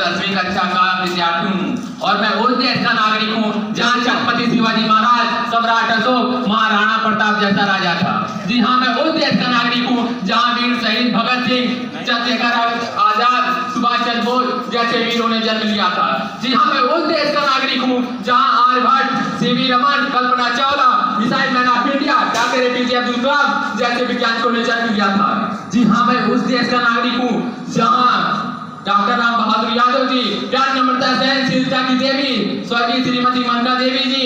10वीं कक्षा का विद्यार्थी हूँ और मैं उस देश का नागरिक हूँ जहाँ छत्रपति शिवाजी महाराज, सम्राट अशोक, महाराणा प्रताप जैसा राजा था। जी हाँ, मैं उस देश का नागरिक हूँ जहाँ वीर शहीद भगत सिंह, चंद्रशेखर आजाद, सुभाष चंद्र बोस जैसे वीरों ने जन्म लिया था। जी हाँ, मैं उस देश का नागरिक हूँ जहाँ Aryabhata, CV Raman, Kalpana Chawla, missile man of India, doctor APJ Abdul Kalam जैसे वैज्ञानिकों ने जन्म लिया था। जी हाँ, मैं उस देश का नागरिक हूँ जहाँ डॉक्टर राम बहादुर यादव जी, प्यार नम्रता सहनशीलता की देवी स्वर्गीय Shrimati Mangla Devi ji,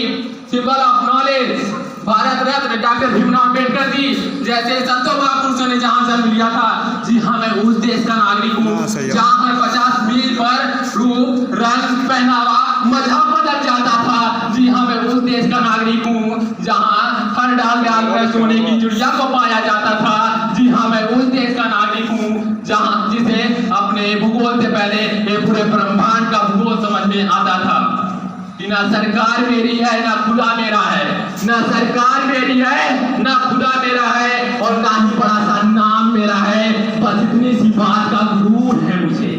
symbol of knowledge, Bharat Ratna doctor Bhimrao Ambedkar ji जैसे संतों महापुरुषों ने जहाँ जन्म लिया था। जी हाँ, मैं उस देश का नागरिक हूँ जहाँ पर 50 मील पर रूप, रंग, पहनावा, मजहब बदल जाता था। जी हाँ, मैं उस देश का नागरिक हूँ जहाँ हर डाल में सोने की चिड़िया को पाया जाता था। जी हाँ, मैं उस देश का नागरिक हूँ जहाँ जिसे अपने भूगोल से पहले ये पूरे ब्रह्मांड का भूगोल समझ में आता था कि ना सरकार मेरी है ना खुदा मेरा है, ना सरकार मेरी है ना खुदा मेरा है और ना ही बड़ा सा नाम मेरा है। बस इतनी सी बात का गुरूर है मुझे,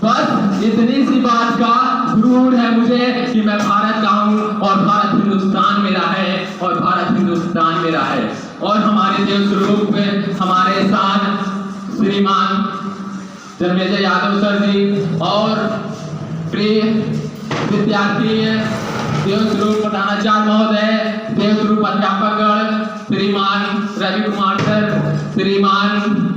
बस इतनी सी बात का गुरूर है मुझे कि मैं भारत का हूँ और भारत हिंदुस्तान मेरा है और भारत हिंदुस्तान मेरा है। और हमारे देश स्वरूप में हमारे साथ श्रीमान जन्मेजय यादव सर जी और प्रिय विद्यार्थी देवस्वरूप प्रधानाचार्य महोदय, देवस्वरूप अध्यापकगण, श्रीमान रवि कुमार सर, श्रीमान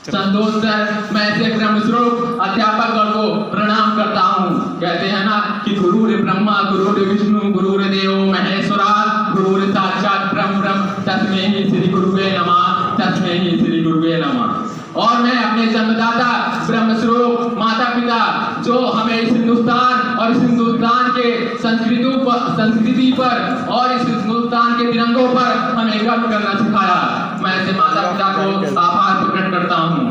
संतोष सर, मैं ऐसे ब्रह्मस्वरूप अध्यापकगण को प्रणाम करता हूँ। कहते हैं ना कि गुरुर ब्रह्मा, गुरुर विष्णु, गुरुर देव महेश्वरा, गुरुर साक्षात ब्रह्म ब्रह्म, तस्मै श्री गुरुवे नमः, तस्मै श्री गुरुवे नमः। और मैं अपने जन्मदाता ब्रह्मस्वरूप माता पिता जो हमें इस हिंदुस्तान और इस हिंदुस्तान के संस्कृति पर और इस हिंदुस्तान के तिरंगों पर हमें गर्व करना सिखाया, मैं ऐसे माता पिता को आभार प्रकट करता हूँ।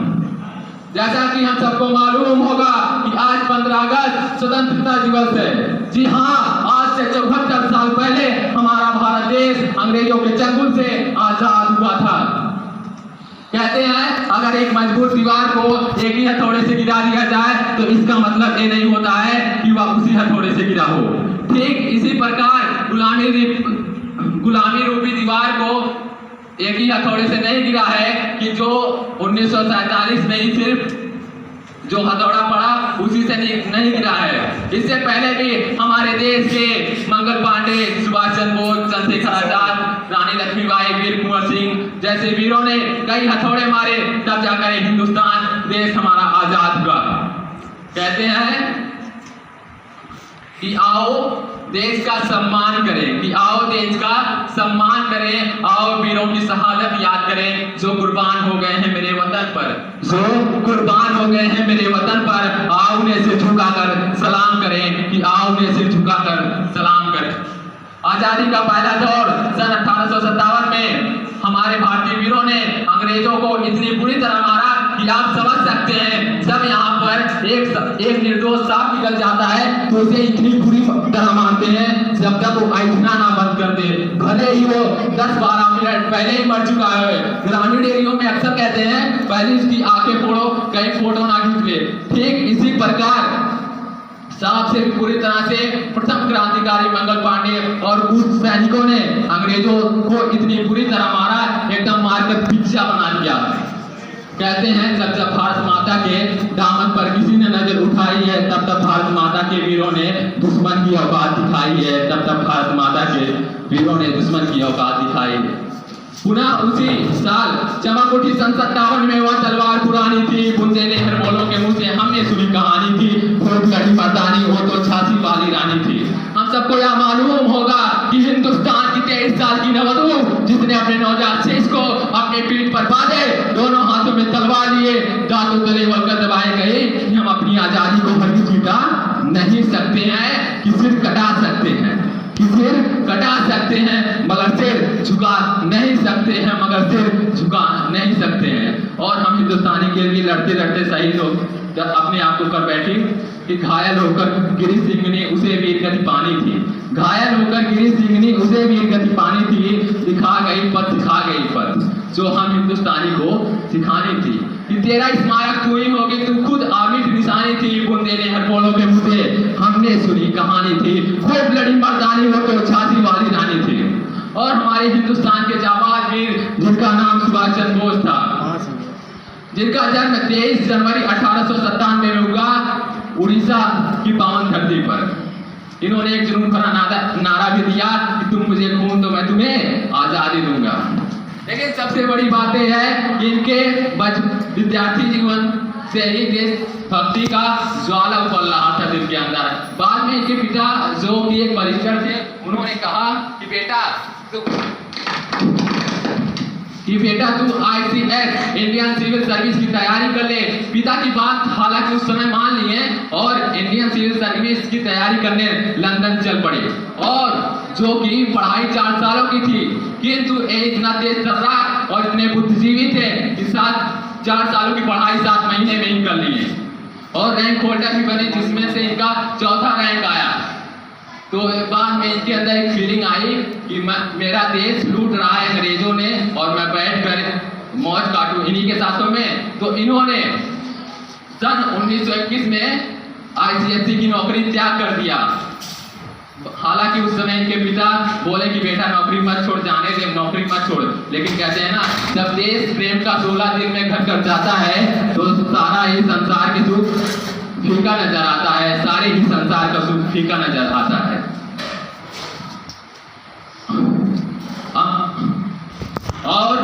जैसा कि हम सबको मालूम होगा कि आज 15 अगस्त स्वतंत्रता दिवस है। जी हाँ, आज से 74 साल पहले हमारा भारत देश अंग्रेजों के चंगुल से आजाद हुआ था। कहते हैं अगर एक मजबूत दीवार को एक ही हथौड़े से गिरा दिया जाए तो इसका मतलब ये नहीं होता है कि वह उसी हथौड़े से गिरा हो। ठीक इसी प्रकार गुलामी रूपी दीवार को एक ही हथौड़े से नहीं गिरा है कि जो 1947 में ही सिर्फ जो हथौड़ा पड़ा उसी से नहीं गिरा है। इससे पहले भी हमारे देश के मंगल पांडे, सुभाष चंद्र बोस, चंद्रशेखर आजाद, रानी लक्ष्मीबाई, वीर कुंवर सिंह जैसे वीरों ने कई हथौड़े मारे, तब जाकर हिंदुस्तान देश हमारा आजाद हुआ। कहते हैं कि आओ देश का सम्मान करें, कि आओ देश का सम्मान करें, आओ वीरों की शहादत याद करें जो कुर्बान हो गए हैं मेरे वतन पर, जो कुर्बान हो गए हैं मेरे वतन पर। आओ उन्हें सिर झुकाकर सलाम करें, कि आओ उन्हें सिर झुकाकर सलाम करें। आजादी का पहला दौर सन 1857 में हमारे भारतीय वीरों ने अंग्रेजों को इतनी बुरी तरह मारा कि आप समझ सकते हैं जब यहाँ पर एक निर्दोष सांप निकल जाता है तो उसे इतनी बुरी तरह मारते हैं जब तक वो ऐठना ना बंद कर दे, भले ही वो 10-12 मिनट पहले ही मर चुका है। ग्रामीण एरियो में अक्सर कहते हैं पहले इसकी आंखें फोड़ो कहीं फोटो ना खींच ले। ठीक इसी प्रकार सांप से भी पूरी तरह से प्रथम क्रांतिकारी मंगल पांडे और कुछ सैनिकों ने अंग्रेजों को इतनी बुरी तरह मारा, एकदम मारकर भिक्षा बना दिया। कहते हैं जब जब भारत माता के दामन पर किसी ने नजर उठाई है तब तब भारत माता के वीरों ने दुश्मन की औकात दिखाई है, तब तब भारत माता के वीरों ने दुश्मन की औकात दिखाई है। पुनः उसी साल चमाकोठी सन 57 में वह तलवार पुरानी थी, बुंदे ने हरमोलों के मुंह से हमने सुनी कहानी थी, खूब लड़ी मर्दानी हो तो झांसी वाली रानी थी। हम सबको यह मालूम होगा कि हिंदुस्तान की 23 साल की नववधू जिसने अपने नवजात शिशु को अपने पीठ पर बांधे, दोनों हाथों में तलवार लिए, दांतों तले वलकर दबाए गए कि हम अपनी आजादी को हरगिज़ मिटा नहीं सकते हैं, कि सिर कटा सकते हैं, कि सिर कटा सकते हैं मगर सिर झुका नहीं सकते हैं, मगर सिर झुका नहीं सकते हैं। और हम हिंदुस्तानी के लिए लड़ते लड़ते शहीद हो अपने आप को कर बैठी कि घायल होकर गिरी सिंघनी उसे वीर गति पानी थी, घायल होकर गिरी सिंघनी उसे वीर गति पानी थी, दिखा गई पथ जो हम हिंदुस्तानी को सिखानी थी कि तेरा स्मारक तू ही होगी, तू खुद आमिर निशानी थी, बुंदे कहानी थी। खूब लड़ी मर्दानी हो तो झांसी वाली रानी थी। और हमारे हिंदुस्तान के जाबाज वीर जिनका नाम सुभाष चंद्र बोस था, जिनका जन्म 23 जनवरी 1897 में हुआ उड़ीसा की पावन धरती पर। इन्होंने एक जुनून भरा नारा भी दिया कि तुम मुझे खून दो मैं तुम्हें आजादी दूंगा। लेकिन सबसे बड़ी बात यह है कि इनके विद्यार्थी जीवन से ही देशभक्ति का ज्वाला उबल रहा था दिल के अंदर। बाद में इनके पिता जो कि एक बैरिस्टर थे, उन्होंने कहा कि बेटा तू ICS इंडियन सिविल सर्विस की तैयारी कर ले। पिता की बात हालांकि उस समय मान लिए और इंडियन सिविल सर्विस की तैयारी करने लंदन चल पड़े। और जो कि पढ़ाई 4 सालों की थी, किंतु इतना तेज तर्राक और इतने बुद्धिजीवी थे कि 4 सालों की पढ़ाई 7 महीने में ही कर लिए और रैंक होल्डर भी बने, जिसमें से इनका 4था रैंक आया। तो बाद में इनके अंदर एक फीलिंग आई कि मेरा देश लूट रहा है अंग्रेजों ने और मैं बैठकर मौज काटूं इन्हीं के साथों में। तो इन्होंने सन 1921 में ICSE की नौकरी त्याग कर दिया। हालांकि उस समय इनके पिता बोले कि बेटा नौकरी मत छोड़, जाने दे, नौकरी मत छोड़। लेकिन कहते हैं ना, जब देश प्रेम का 16 दिन में घर कर जाता है तो सारा ही संसार के सुख फीका नजर आता है, सारे ही संसार का सुख फीका नजर आता है। और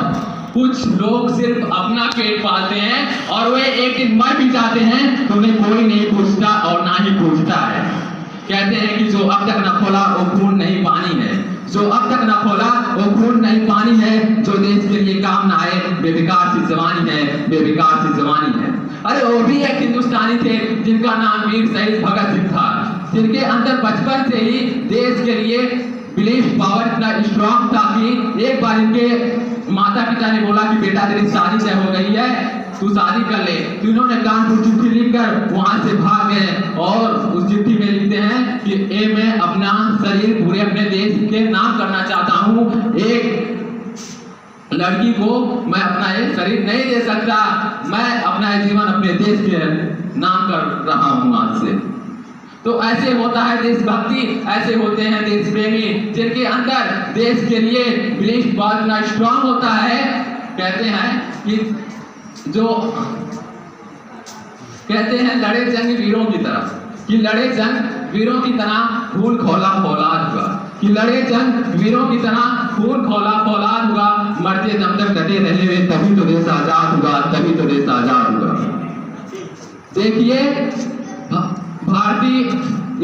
कुछ लोग सिर्फ अपना पेट पालते हैं और वे एक दिन मर भी जाते हैं तो उन्हें कोई नहीं पूछता और ना ही पूछता है। कहते हैं कि जो अब तक न खोला वो खून नहीं पानी है, जो अब तक न खोला वो खून नहीं पानी है, जो देश के लिए काम ना आए बेकार सी जवानी है, बेकार सी जवानी है। अरे वो भी एक हिंदुस्तानी थे जिनका नाम वीर शहीद भगत सिंह था, जिनके अंदर बचपन से ही देश के लिए बिलीफ पावर इतना स्ट्रॉन्ग था कि एक बार इनके माता पिता ने बोला कि बेटा तेरी शादी तय हो गई है, तू शादी कर ले। तो इन्होंने कानपुर चिट्ठी लिखकर वहां से भाग गए और उस चिट्ठी में लिखते हैं कि मैं अपना शरीर पूरे अपने देश के नाम करना चाहता हूँ। एक लड़की को मैं अपना ये शरीर नहीं दे सकता, मैं अपना जीवन अपने देश के नाम कर रहा हूँ आज से। तो ऐसे होता है देशभक्ति, ऐसे होते हैं देश प्रेमी जिनके अंदर देश के लिए बिलीफ बहुत इतना स्ट्रांग होता है। कहते हैं कि जो कहते हैं लड़े जंग वीरों की तरह, कि लड़े जंग वीरों की तरह फूल खोला फौलाद हुआ, कि लड़े जंग वीरों की तरह फूल खोला फौलाद हुआ, मरते दम तक डटे रहे हुए तभी तो देश आजाद हुआ, तभी तो देश आजाद हुआ। देखिए, भारतीय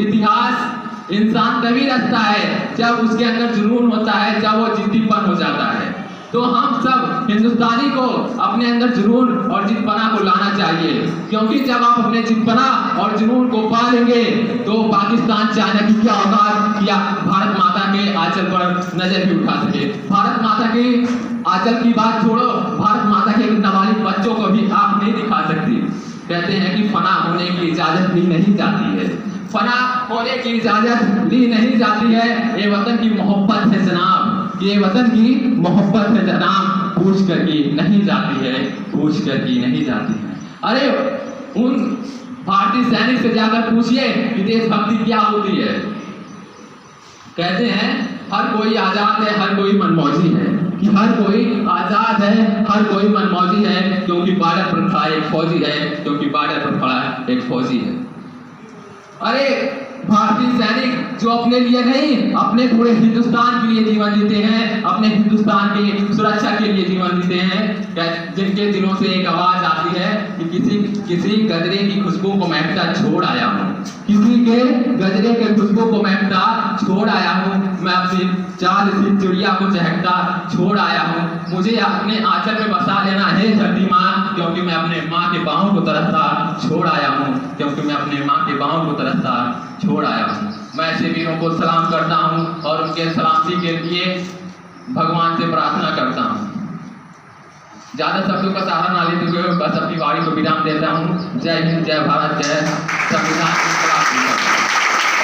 इतिहास इंसान तभी रचता है जब उसके अंदर जुनून होता है, जब वो जिद्दीपन हो जाता है। तो हम सब हिंदुस्तानी को अपने अंदर जुनून और जिद्दपना को लाना चाहिए, क्योंकि जब आप अपने जिद्दपना और जुनून को पालेंगे तो पाकिस्तान चाइना की क्या औकात किया भारत माता के आंचल पर नजर भी उठा सके। भारत माता की आंचल की बात छोड़ो, भारत माता के नाबालिग बच्चों को भी आप नहीं दिखा सकती। कहते हैं कि फना होने की इजाजत ली नहीं जाती है, फना होने की इजाजत ली नहीं जाती है। ये वतन की मोहब्बत है जनाब, ये वतन की मोहब्बत है जनाब, पूछ कर की नहीं जाती है, पूछ कर की नहीं जाती है। अरे उन भारतीय सैनिक से जाकर पूछिए कि देशभक्ति क्या होती है। कहते हैं हर कोई आजाद है, हर कोई मनमौजी है, कि हर कोई आजाद है, हर कोई मनमौजी है, क्योंकि बॉर्डर पर खड़ा एक फौजी है, क्योंकि बॉर्डर पर खड़ा एक फौजी है। अरे भारतीय सैनिक जो अपने लिए नहीं, अपने पूरे हिंदुस्तान के लिए जीवन देते हैं, अपने हिंदुस्तान की सुरक्षा के लिए जीवन देते हैं, जिनके दिलों से एक आवाज आती है कि किसी गजरे की खुशबू को महकता छोड़ आया हूँ, किसी के गजरे के खुशबू को महकता छोड़ आया हूँ, मैं अपनी चाल सी चिड़िया को चहकता छोड़ आया हूँ। मुझे अपने आंचल में बसा लेना है धरती माँ, क्योंकि मैं अपने माँ के बाहों को तरसता छोड़ आया हूँ, क्योंकि मैं अपने माँ के बाहों को तरसता छोड़ आया हूँ। मैं ऐसे वीरों को सलाम करता हूँ और उनके सलामती के लिए भगवान से प्रार्थना करता हूँ। ज्यादा शब्दों का सहारा ना लेते हुए बस अपनी वाणी को विराम देता हूँ। जय हिंद, जय भारत, जय संविधान।